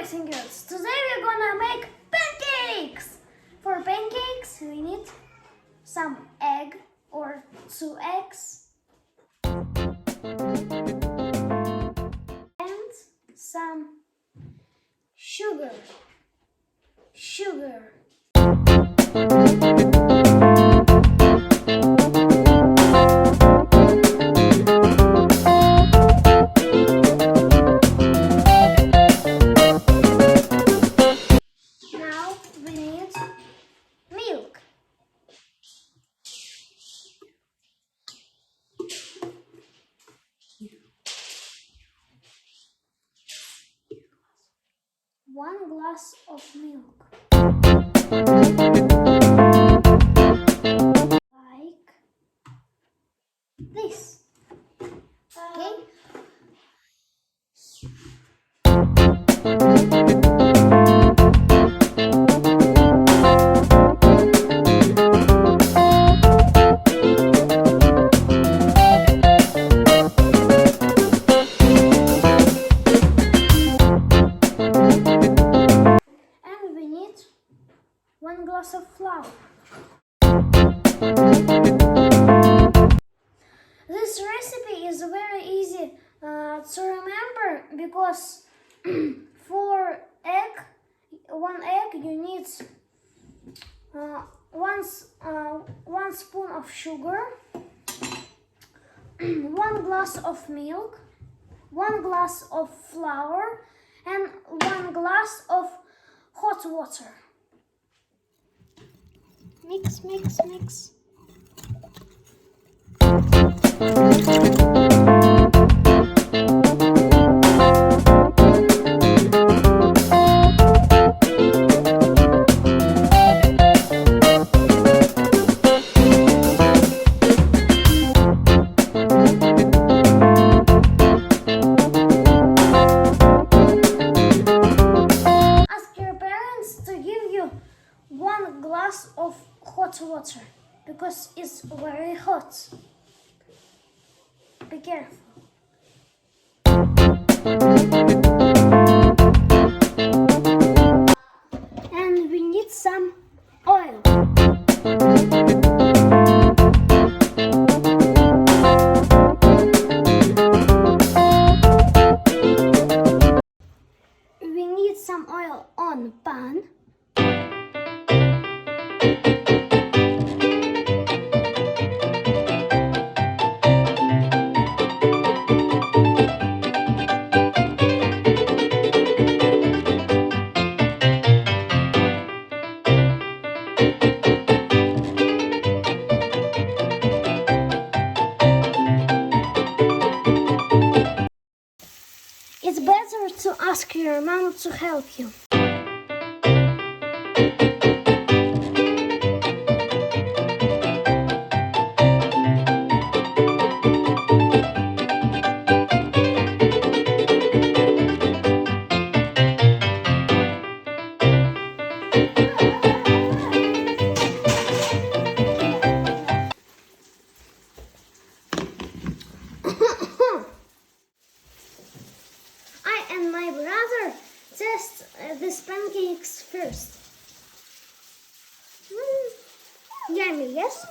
boys and girls, today we're gonna make pancakes! For pancakes we need some egg or 2 eggs and some sugar. Now we need milk. One glass of milk. Like this. Okay? And we need 1 glass of flour. This recipe is very easy to remember because for one egg you need 1 spoon of sugar, 1 glass of milk, 1 glass of flour, and 1 glass of hot water. Mix, mix, mix. Ask your parents to give you 1 glass of hot water because it's very hot. Be careful. And we need some oil. We need some oil on pan. It's better to ask your mom to help you. I and my brother test these pancakes first. Yummy, yes?